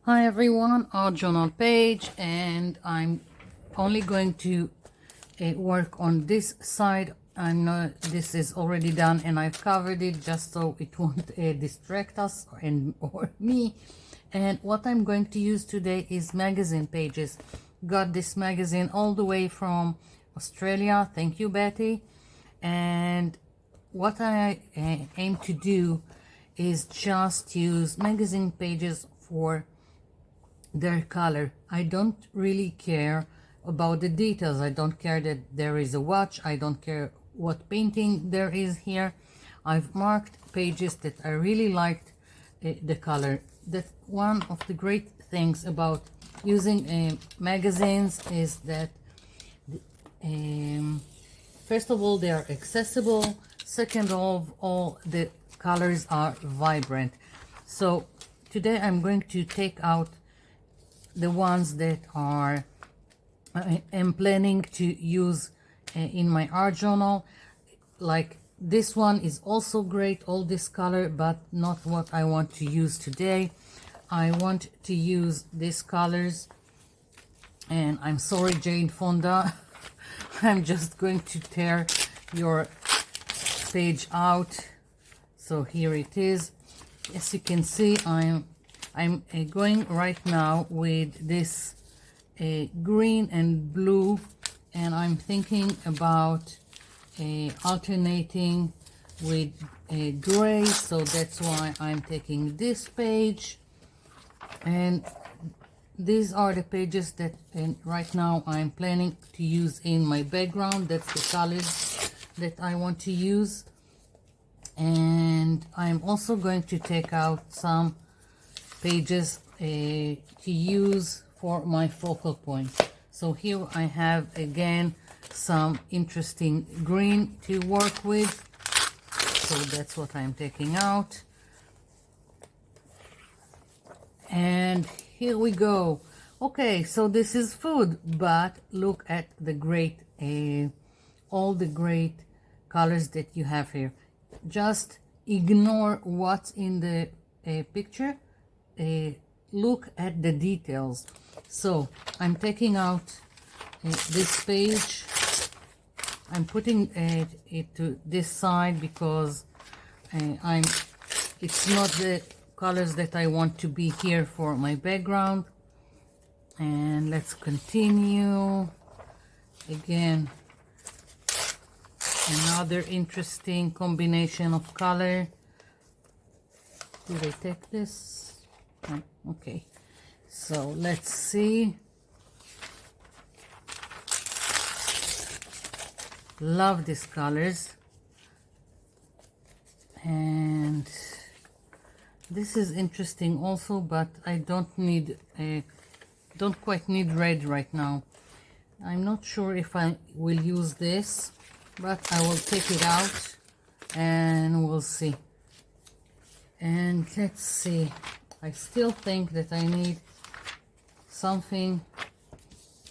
Hi everyone, our journal page, and I'm only going to work on this side. I know this is already done and I've covered it just so it won't distract us or me. And what I'm going to use today is magazine pages. Got this magazine all the way from Australia. Thank you, Betty. And what I aim to do is just use magazine pages for their color. I don't really care about the details. I don't care that there is a watch. I don't care what painting there is here. I've marked pages that I really liked the color. That's one of the great things about using magazines is that first of all, they are accessible. Second of all, the colors are vibrant. So today I'm going to take out the ones that are I'm planning to use in my art journal. Like this one is also great, all this color, but not what I want to use today. I want to use these colors, and I'm sorry, Jane Fonda. I'm just going to tear your page out. So here it is. As you can see, I'm going right now with this green and blue, and I'm thinking about alternating with gray, so that's why I'm taking this page. And these are the pages that right now I'm planning to use in my background. That's the colors that I want to use. And I'm also going to take out some pages to use for my focal point. So here I have again some interesting green to work with, so that's what I'm taking out. And here we go. Okay, so this is food, but look at the great all the great colors that you have here. Just ignore what's in the picture. Look at the details. So I'm taking out this page. I'm putting it to this side because it's not the colors that I want to be here for my background. And let's continue. Again, another interesting combination of color. Did I take this? Oh, okay, so let's see. Love these colors. And this is interesting also, but I don't quite need red right now. I'm not sure if I will use this, but I will take it out and we'll see. And let's see, I still think that I need something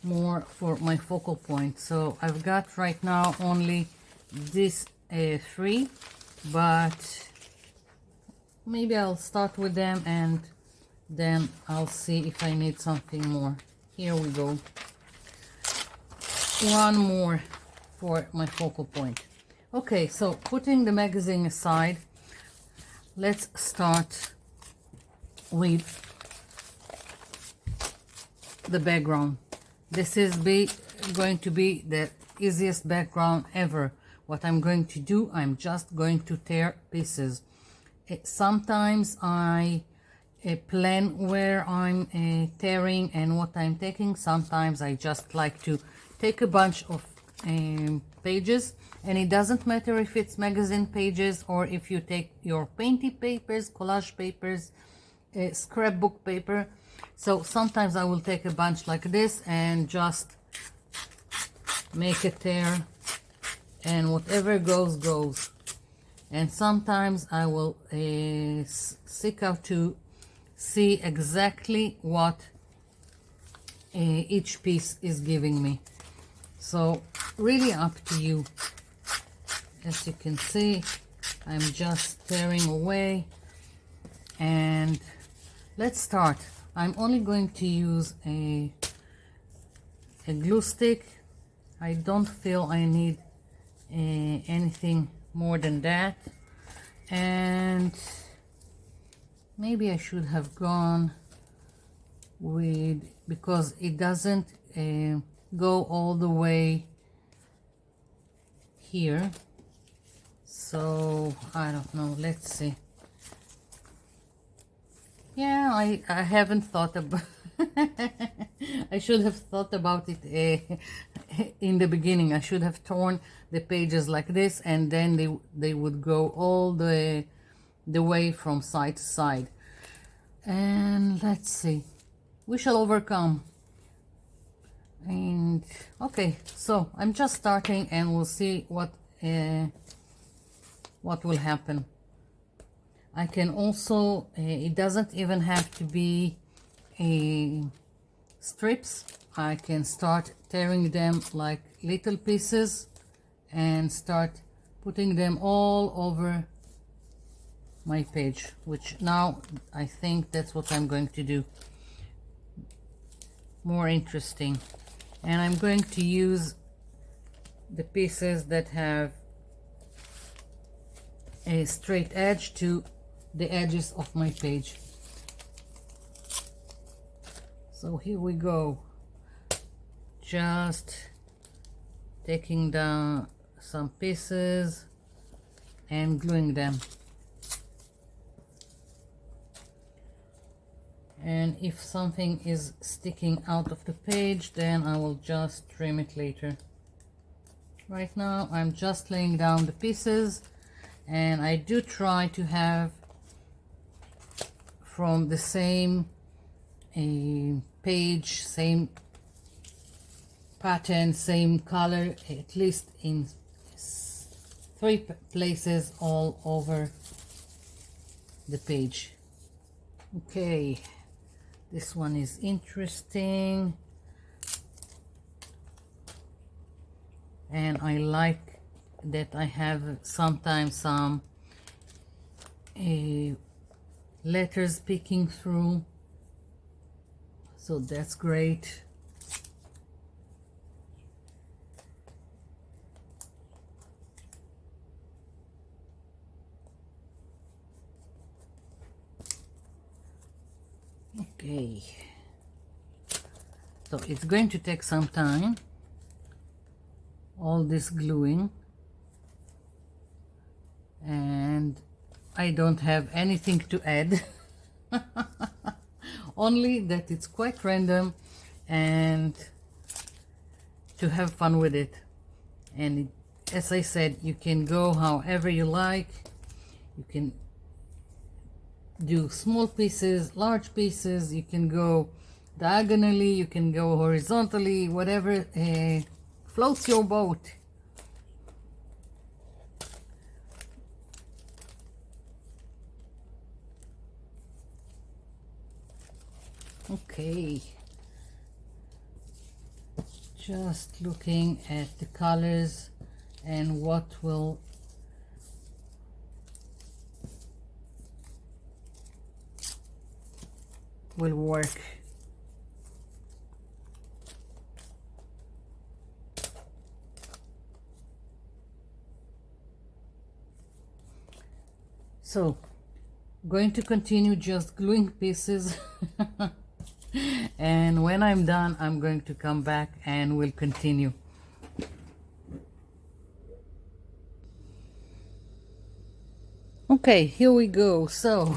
more for my focal point. So I've got right now only this three, but maybe I'll start with them and then I'll see if I need something more. Here we go. One more for my focal point. Okay, so putting the magazine aside, let's start with the background. This is going to be the easiest background ever. What I'm going to do, I'm just going to tear pieces. Sometimes I plan where I'm tearing and what I'm taking. Sometimes I just like to take a bunch of pages, and it doesn't matter if it's magazine pages or if you take your painting papers, collage papers, scrapbook paper. So sometimes I will take a bunch like this and just make a tear, and whatever goes goes. And sometimes I will seek out to see exactly what each piece is giving me. So really up to you. As you can see, I'm just tearing away. And let's start I'm only going to use a glue stick. I don't feel I need anything more than that. And maybe I should have gone with, because it doesn't go all the way here, so I don't know, let's see. Yeah, I haven't thought about I should have thought about it in the beginning. I should have torn the pages like this, and then they would go all the way from side to side. And let's see, we shall overcome. And okay, so I'm just starting, and we'll see what will happen. I can also it doesn't even have to be strips. I can start tearing them like little pieces and start putting them all over my page, which now I think that's what I'm going to do. More interesting. And I'm going to use the pieces that have a straight edge to the edges of my page. So here we go, just taking down some pieces and gluing them. And if something is sticking out of the page, then I will just trim it later. Right now I'm just laying down the pieces, and I do try to have from the same page, same pattern, same color, at least in 3 places all over the page. Okay, this one is interesting, and I like that I have sometimes some letters peeking through, so that's great. Okay, so it's going to take some time, all this gluing, and I don't have anything to add. Only that it's quite random and to have fun with it. And as I said, you can go however you like. You can do small pieces, large pieces, you can go diagonally, you can go horizontally, whatever floats your boat. Okay, just looking at the colors and what will work. So, going to continue just gluing pieces. And when I'm done, I'm going to come back and we'll continue. Okay, here we go. So,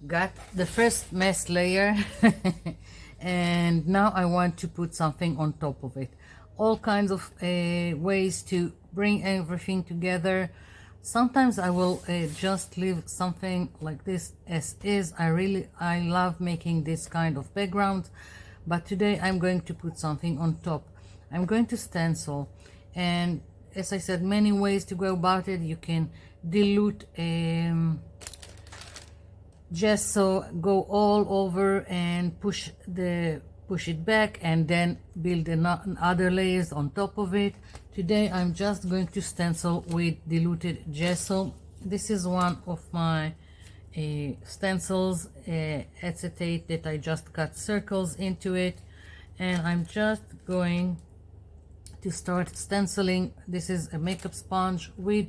got the first mesh layer and now I want to put something on top of it. All kinds of ways to bring everything together. Sometimes I will just leave something like this as is. I love making this kind of background, but today I'm going to put something on top. I'm going to stencil, and as I said, many ways to go about it. You can dilute gesso, go all over and push it back, and then build other layers on top of it. Today I'm just going to stencil with diluted gesso. This is one of my stencils, acetate that I just cut circles into it, and I'm just going to start stenciling. This is a makeup sponge with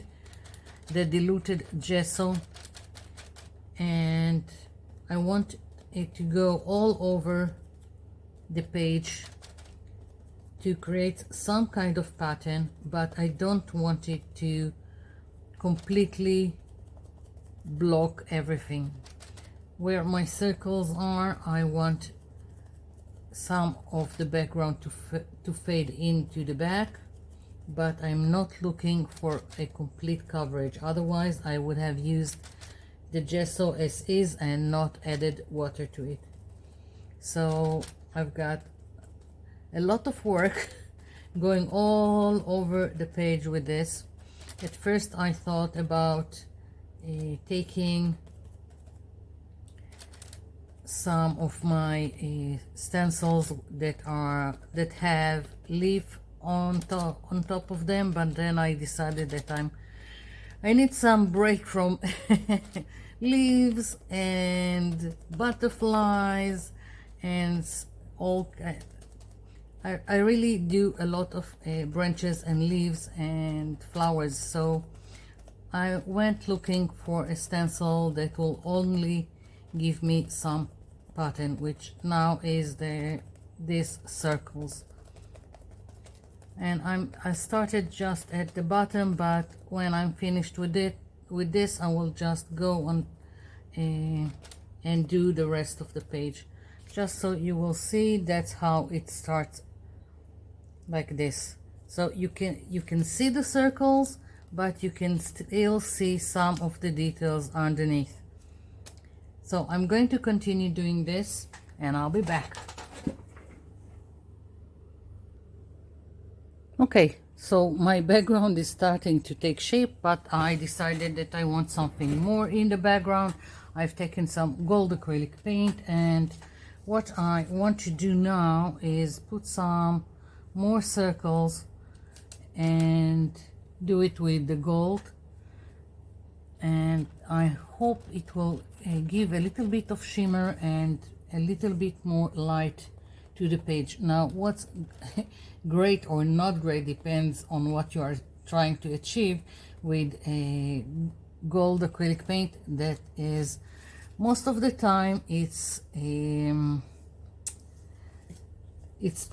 the diluted gesso, and I want it to go all over the page to create some kind of pattern, but I don't want it to completely block everything. Where my circles are, I want some of the background to fade into the back, but I'm not looking for a complete coverage. Otherwise I would have used the gesso as is and not added water to it. So I've got a lot of work going all over the page with this. At first I thought about taking some of my stencils that have leaf on top of them, but then I decided that I need some break from leaves and butterflies and all. I really do a lot of branches and leaves and flowers, so I went looking for a stencil that will only give me some pattern, which now is these circles. And I started just at the bottom, but when I'm finished with this I will just go on and do the rest of the page, just so you will see that's how it starts, like this. So you can see the circles, but you can still see some of the details underneath. So I'm going to continue doing this and I'll be back. Okay, so my background is starting to take shape, but I decided that I want something more in the background. I've taken some gold acrylic paint, and what I want to do now is put some more circles and do it with the gold, and I hope it will give a little bit of shimmer and a little bit more light to the page. Now what's great or not great depends on what you are trying to achieve with a gold acrylic paint. That is, most of the time it's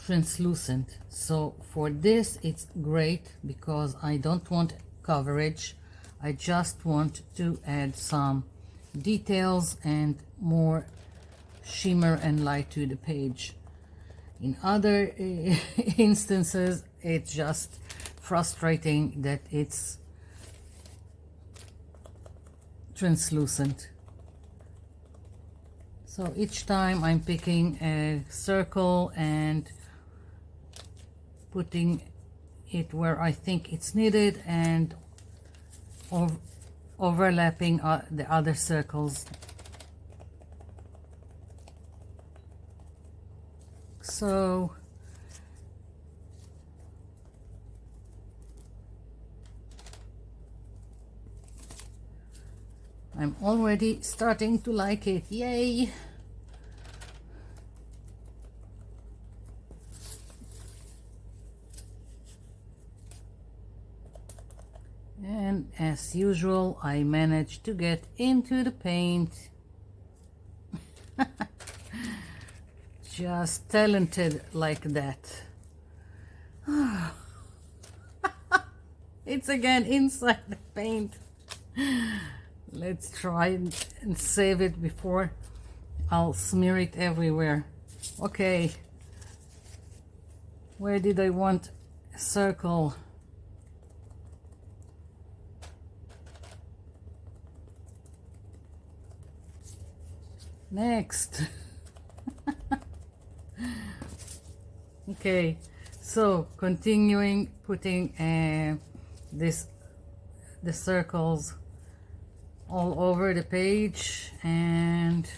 translucent. So for this it's great because I don't want coverage. I just want to add some details and more shimmer and light to the page. In other instances it's just frustrating that it's translucent. So each time I'm picking a circle and putting it where I think it's needed and overlapping the other circles. So I'm already starting to like it. Yay! And as usual, I managed to get into the paint. Just talented like that. It's again inside the paint. Let's try and save it before I'll smear it everywhere. Okay, where did I want a circle? Next. Okay, so continuing putting the circles all over the page, and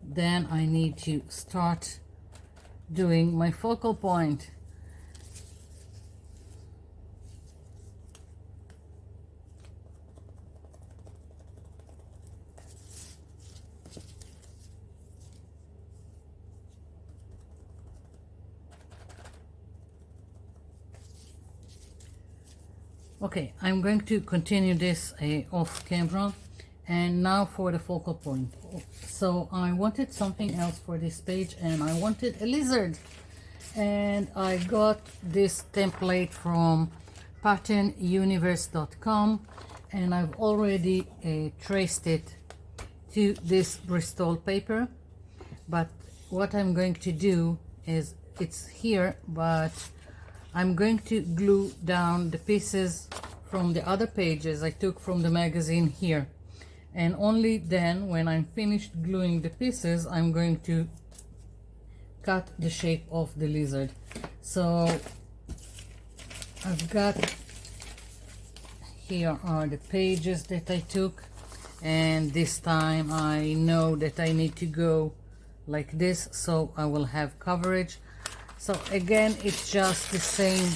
then I need to start doing my focal point. Okay, I'm going to continue this off camera, and now for the focal point. So I wanted something else for this page, and I wanted a lizard, and I got this template from patternuniverse.com, and I've already traced it to this Bristol paper. But what I'm going to do is, it's here, but I'm going to glue down the pieces from the other pages I took from the magazine here, and only then, when I'm finished gluing the pieces, I'm going to cut the shape of the lizard. So I've got, here are the pages that I took, and this time I know that I need to go like this, so I will have coverage. So again, it's just the same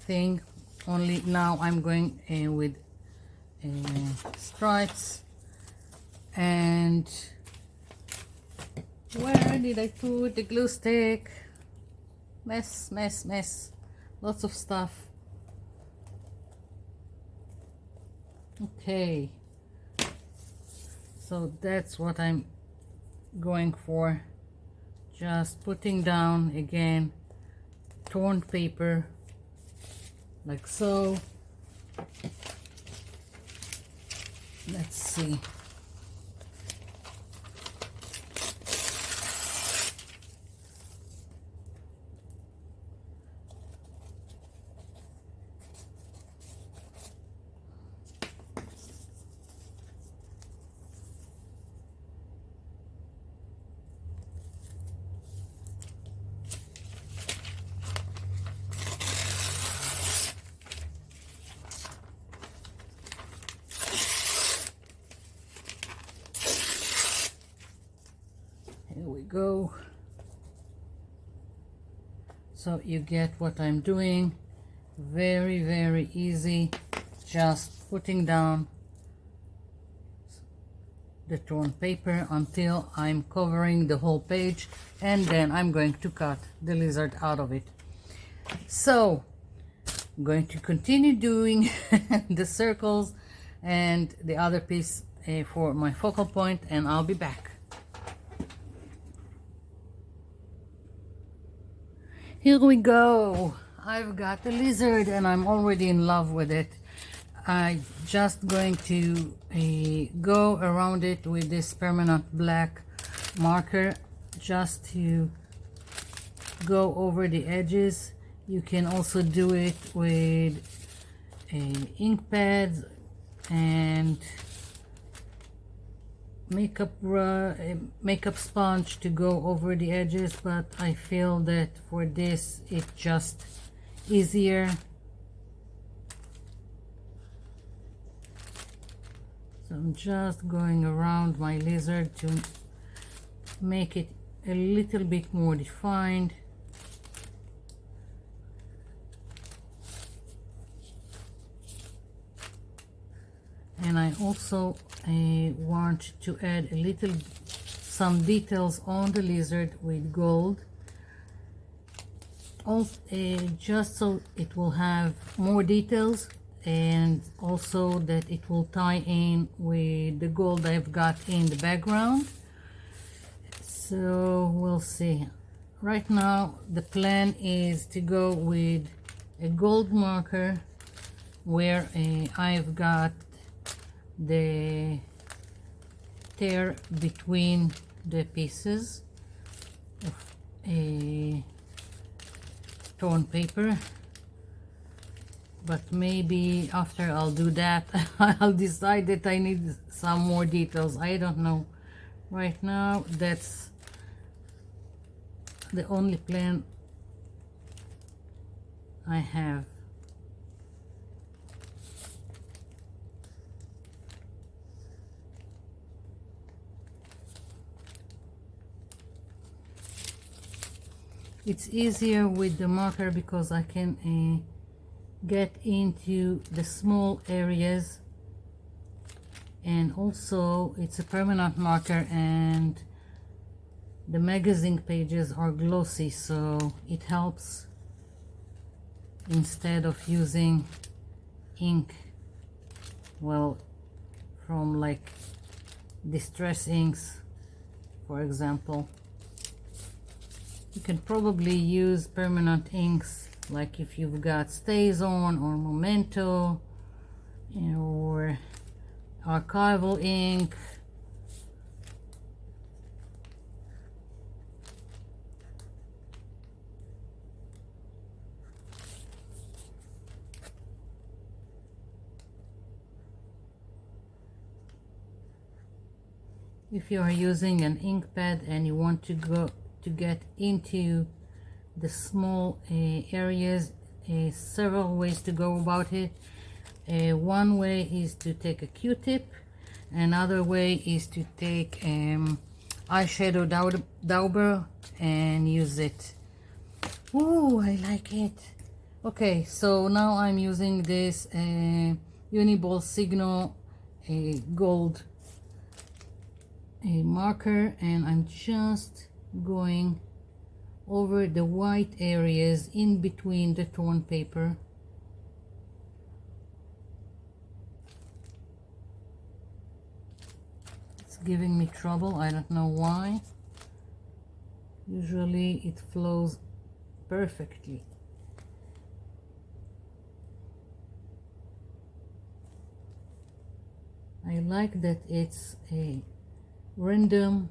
thing, only now I'm going with stripes. And where did I put the glue stick? Mess, mess, mess. Lots of stuff. Okay. So that's what I'm going for. Just putting down again torn paper like so. Let's see. Here we go. So you get what I'm doing. Very, very easy. Just putting down the torn paper until I'm covering the whole page, and then I'm going to cut the lizard out of it. So I'm going to continue doing the circles and the other piece for my focal point, and I'll be back. Here we go. I've got the lizard and I'm already in love with it. I'm just going to go around it with this permanent black marker, just to go over the edges. You can also do it with ink pads and makeup sponge to go over the edges, but I feel that for this it's just easier. So I'm just going around my lizard to make it a little bit more defined. And I also want to add some details on the lizard with gold, also, just so it will have more details, and also that it will tie in with the gold I've got in the background. So we'll see. Right now the plan is to go with a gold marker where I've got the tear between the pieces of a torn paper, but maybe after I'll do that I'll decide that I need some more details. I don't know. Right now that's the only plan I have. It's easier with the marker because I can get into the small areas, and also it's a permanent marker and the magazine pages are glossy, so it helps instead of using ink, well, from like distress inks, for example. You can probably use permanent inks, like if you've got StazOn or Memento or archival ink. If you are using an ink pad and you want to get into the small areas, several ways to go about it. One way is to take a Q-tip. Another way is to take eyeshadow dauber and use it. Ooh, I like it. Okay, so now I'm using this Uniball Signal gold marker, and I'm just going over the white areas in between the torn paper. It's giving me trouble, I don't know why. Usually it flows perfectly. I like that it's a random,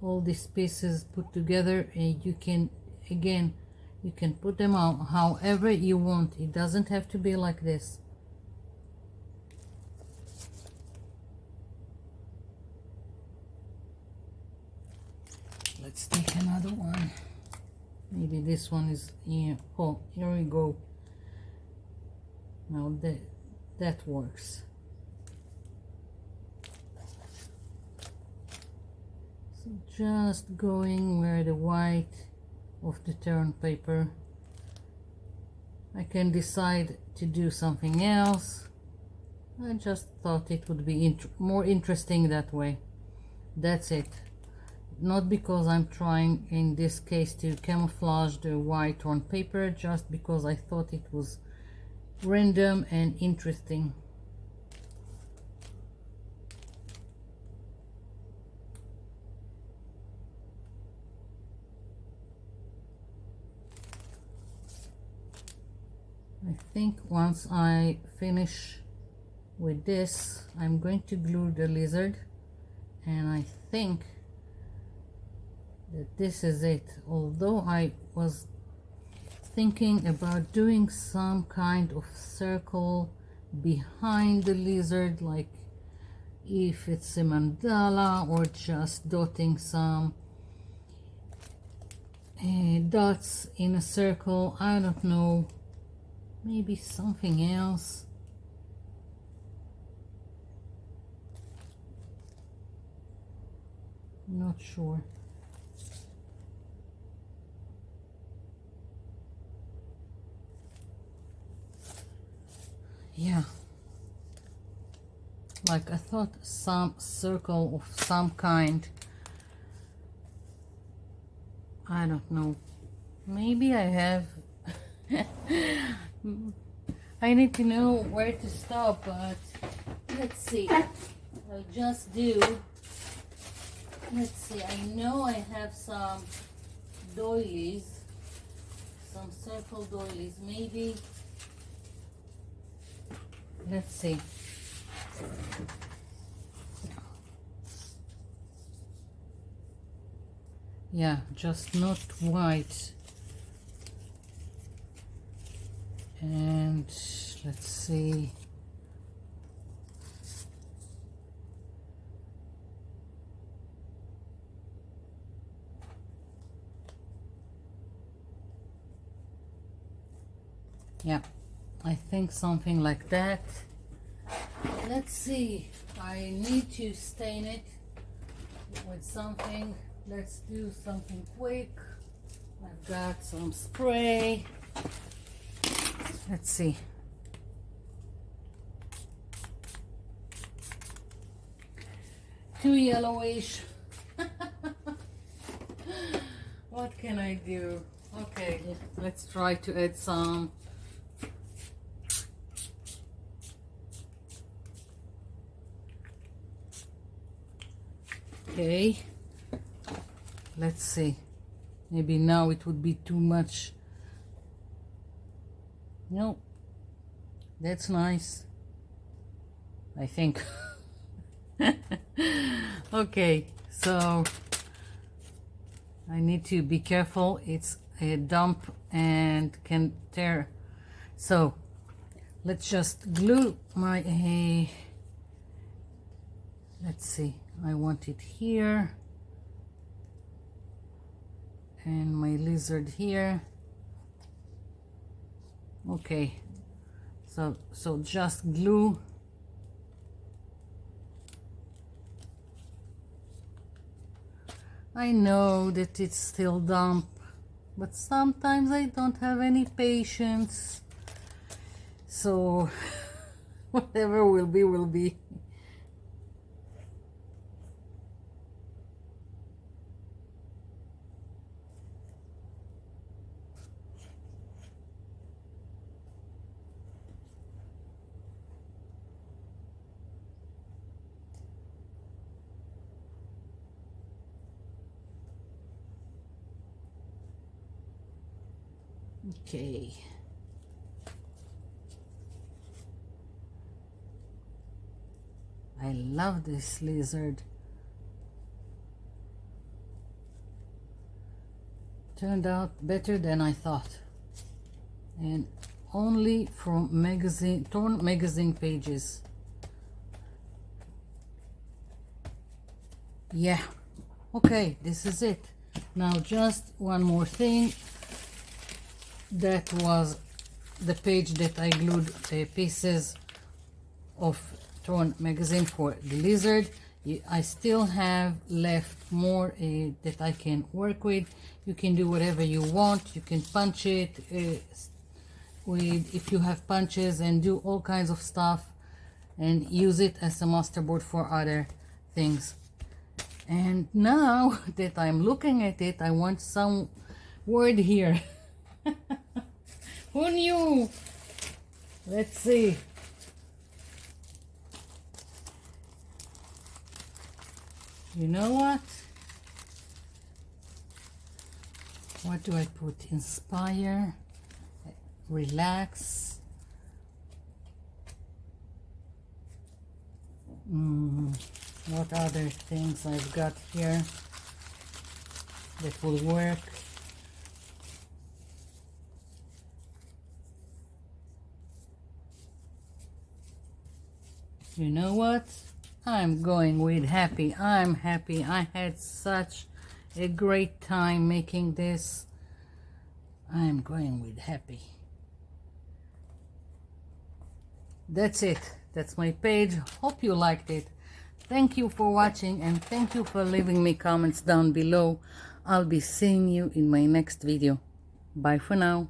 all these pieces put together, and you can, again, you can put them out however you want. It doesn't have to be like this. Let's take another one. Maybe this one is here. Oh, here we go. Now that works. So just going where the white of the torn paper. I can decide to do something else. I just thought it would be more interesting that way. That's it. Not because I'm trying in this case to camouflage the white torn paper, just because I thought it was random and interesting. I think once I finish with this, I'm going to glue the lizard, and I think that this is it. Although I was thinking about doing some kind of circle behind the lizard, like if it's a mandala, or just dotting some dots in a circle. I don't know, maybe something else. Not sure. Yeah, like I thought some circle of some kind. I don't know, maybe I have I need to know where to stop, but let's see. I'll just do, let's see, I know I have some doilies, some circle doilies, maybe. Let's see. Yeah, just not white. And let's see. Yeah, I think something like that. Let's see. I need to stain it with something. Let's do something quick. I've got some spray. Let's see. Too yellowish. What can I do? Okay, let's try to add some Okay, let's see. Maybe now it would be too much. No, that's nice, I think. Okay, so I need to be careful. It's a dump and can tear. So let's just glue my let's see, I want it here and my lizard here. Okay, so just glue. I know that it's still damp, but sometimes I don't have any patience, so whatever will be will be. Okay. I love this lizard. Turned out better than I thought. And only from torn magazine pages. Yeah. Okay, this is it. Now just one more thing. That was the page that I glued pieces of torn magazine for the lizard. I still have left more that I can work with. You can do whatever you want. You can punch it if you have punches, and do all kinds of stuff and use it as a masterboard for other things. And now that I'm looking at it, I want some word here. Who knew? Let's see. You know what? What do I put? Inspire, relax. What other things I've got here that will work? You know what? I'm going with happy. I'm happy. I had such a great time making this. I'm going with happy. That's it. That's my page. Hope you liked it. Thank you for watching, and thank you for leaving me comments down below. I'll be seeing you in my next video. Bye for now.